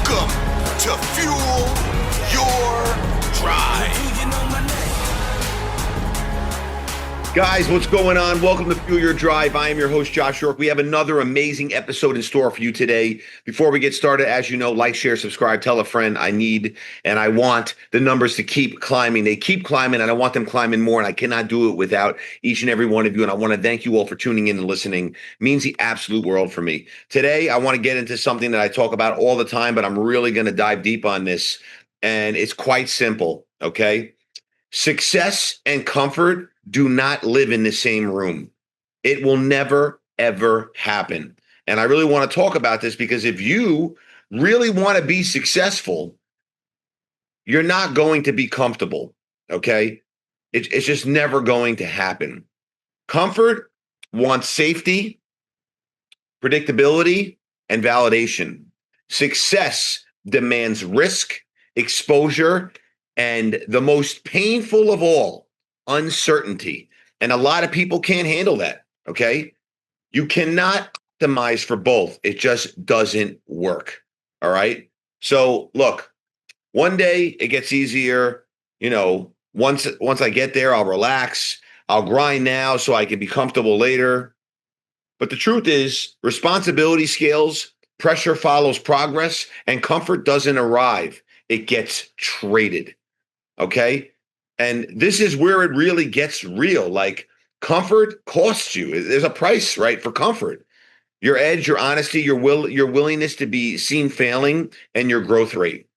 Welcome to Fuel Your Drive. Guys, what's going on? Welcome to Fuel Your Drive. I am your host, Josh York. We have another amazing episode in store for you today. Before we get started, as you know, like, share, subscribe, tell a friend. I need and I want the numbers to keep climbing. They keep climbing, and I want them climbing more, and I cannot do it without each and every one of you. And I want to thank you all for tuning in and listening. It means the absolute world for me. Today, I want to get into something that I talk about all the time, but I'm really going to dive deep on this. And it's quite simple, okay? Success and comfort do not live in the same room. It will never, ever happen. And I really want to talk about this because if you really want to be successful, you're not going to be comfortable, okay? It's just never going to happen. Comfort wants safety, predictability, and validation. Success demands risk, exposure, and the most painful of all, uncertainty. And a lot of people can't handle that, okay? You cannot optimize for both. It just doesn't work, all right? So look, one day it gets easier. You know, once I get there, I'll relax. I'll grind now so I can be comfortable later. But the truth is, responsibility scales, pressure follows progress, and comfort doesn't arrive. It gets traded. Okay. And this is where it really gets real. Like, comfort costs you. There's a price, right, for comfort. Your edge, your honesty, your willingness to be seen failing, and your growth rate.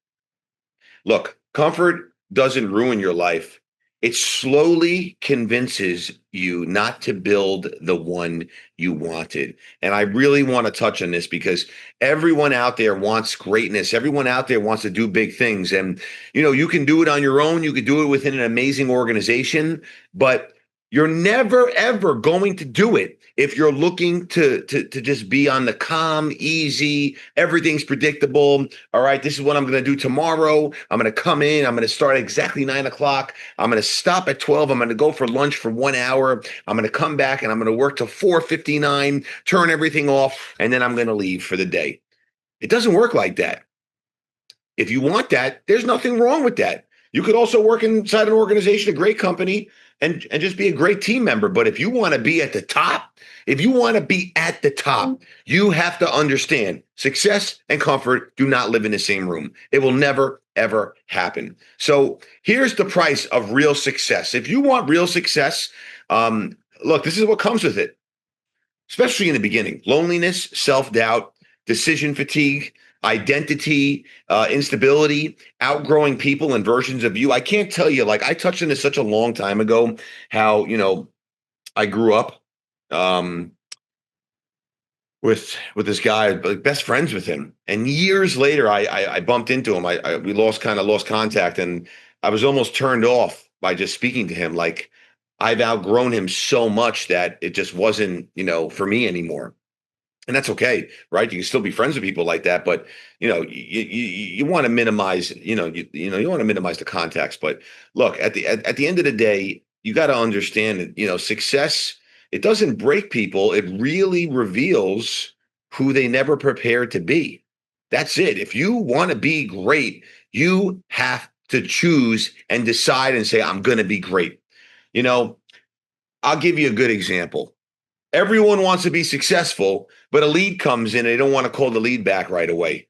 Look, comfort doesn't ruin your life. It slowly convinces you not to build the one you wanted. And I really want to touch on this because everyone out there wants greatness. Everyone out there wants to do big things. And, you know, you can do it on your own. You could do it within an amazing organization, but you're never, ever going to do it if you're looking to just be on the calm, easy, everything's predictable. All right, this is what I'm going to do tomorrow. I'm going to come in. I'm going to start at exactly 9 o'clock. I'm going to stop at 12. I'm going to go for lunch for 1 hour. I'm going to come back and I'm going to work till 4:59, turn everything off, and then I'm going to leave for the day. It doesn't work like that. If you want that, there's nothing wrong with that. You could also work inside an organization, a great company, and just be a great team member. But if you want to be at the top, you have to understand success and comfort do not live in the same room. It will never, ever happen. So here's the price of real success. If you want real success, look, this is what comes with it, especially in the beginning: loneliness, self-doubt, decision fatigue, identity, instability, outgrowing people and versions of you. I can't tell you, like, I touched on this such a long time ago, how, you know, I grew up with this guy, like, best friends with him. And years later, I bumped into him. We lost contact, and I was almost turned off by just speaking to him. Like, I've outgrown him so much that it just wasn't, you know, for me anymore. And that's okay, right? You can still be friends with people like that, but, you know, you want to minimize, you want to minimize the contacts. But look, at the end of the day, you got to understand that, you know, success, it doesn't break people. It really reveals who they never prepared to be. That's it. If you want to be great, you have to choose and decide and say, I'm going to be great. You know, I'll give you a good example. Everyone wants to be successful, but a lead comes in and they don't want to call the lead back right away.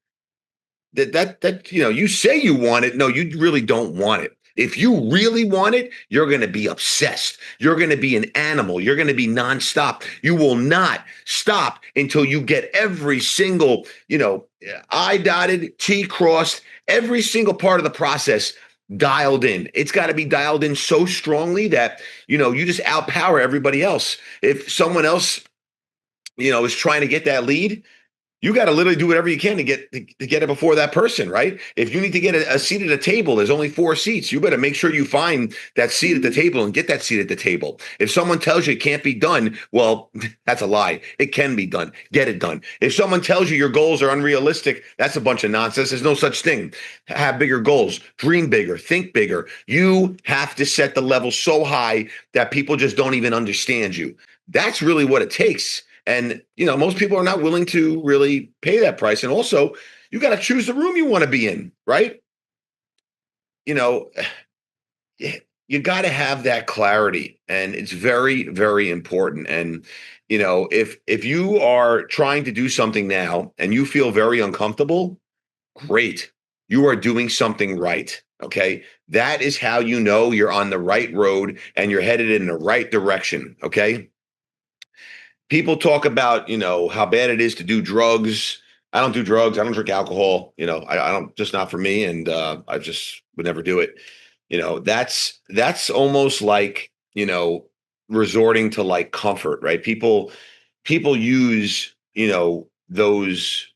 That you know, you say you want it. No, you really don't want it. If you really want it, you're going to be obsessed. You're going to be an animal. You're going to be nonstop. You will not stop until you get every single, you know, I dotted, T crossed, every single part of the process dialed in. It's got to be dialed in so strongly that, you know, you just outpower everybody else. If someone else, you know, is trying to get that lead, you got to literally do whatever you can to get it before that person, right? If you need to get a seat at a table, there's only 4 seats. You better make sure you find that seat at the table and get that seat at the table. If someone tells you it can't be done, well, that's a lie. It can be done. Get it done. If someone tells you your goals are unrealistic, that's a bunch of nonsense. There's no such thing. Have bigger goals. Dream bigger. Think bigger. You have to set the level so high that people just don't even understand you. That's really what it takes. And, you know, most people are not willing to really pay that price. And also, You got to choose the room you want to be in, right? You know, you got to have that clarity, and it's very, very important. And if you are trying to do something now and you feel very uncomfortable, great. You are doing something right. Okay. That is how you know you're on the right road and you're headed in the right direction. Okay. People talk about, how bad it is to do drugs. I don't do drugs. I don't drink alcohol. I don't, just not for me. And I just would never do it. That's almost like, resorting to like comfort, right? People use, those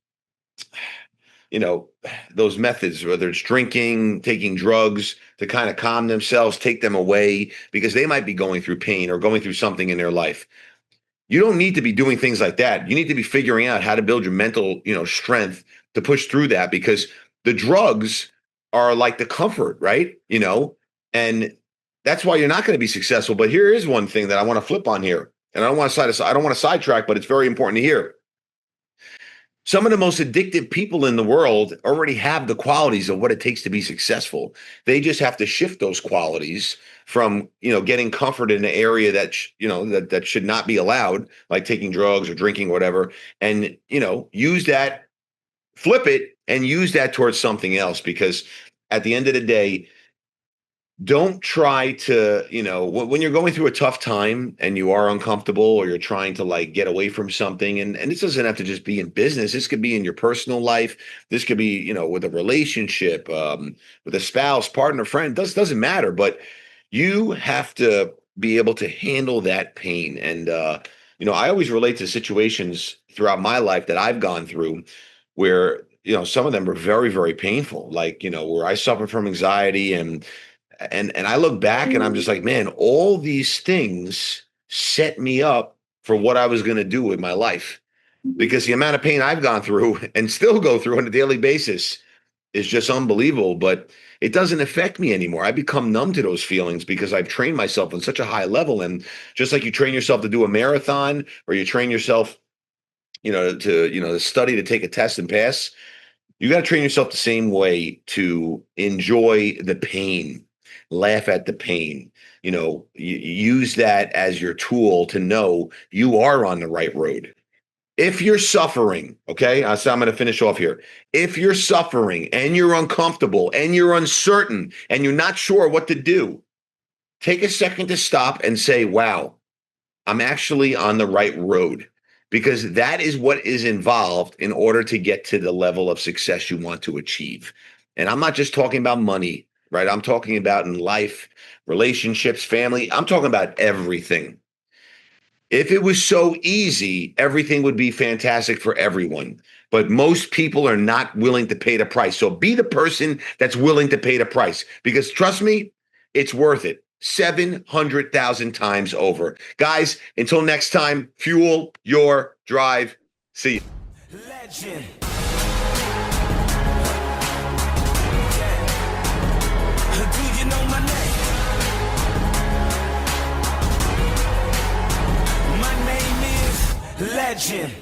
you know, those methods, whether it's drinking, taking drugs to kind of calm themselves, take them away because they might be going through pain or going through something in their life. You don't need to be doing things like that. You need to be figuring out how to build your mental, strength to push through that because the drugs are like the comfort, right? And that's why you're not going to be successful. But here is one thing that I want to flip on here. And I don't want to sidetrack, but it's very important to hear. Some of the most addictive people in the world already have the qualities of what it takes to be successful. They just have to shift those qualities from, getting comfort in an area that, that should not be allowed, like taking drugs or drinking, whatever, and, use that, flip it and use that towards something else. Because at the end of the day, don't try to, when you're going through a tough time and you are uncomfortable or you're trying to like get away from something, and this doesn't have to just be in business. This could be in your personal life. This could be, with a relationship, with a spouse, partner, friend, doesn't matter. But you have to be able to handle that pain. And, I always relate to situations throughout my life that I've gone through where, some of them are very, very painful. Like, where I suffer from anxiety and I look back and I'm just like, man, all these things set me up for what I was going to do with my life because the amount of pain I've gone through and still go through on a daily basis is just unbelievable. But it doesn't affect me anymore. I become numb to those feelings because I've trained myself on such a high level. And just like you train yourself to do a marathon or you train yourself, to study to take a test and pass, you got to train yourself the same way to enjoy the pain. Laugh at the pain, use that as your tool to know you are on the right road. If you're suffering, okay, so I'm going to finish off here. If you're suffering and you're uncomfortable and you're uncertain and you're not sure what to do, take a second to stop and say, wow, I'm actually on the right road. Because that is what is involved in order to get to the level of success you want to achieve. And I'm not just talking about money, right? I'm talking about in life, relationships, family. I'm talking about everything. If it was so easy, everything would be fantastic for everyone. But most people are not willing to pay the price. So be the person that's willing to pay the price because trust me, it's worth it. 700,000 times over. Guys, until next time, fuel your drive. See you. Legend. Do you know my name? My name is Legend.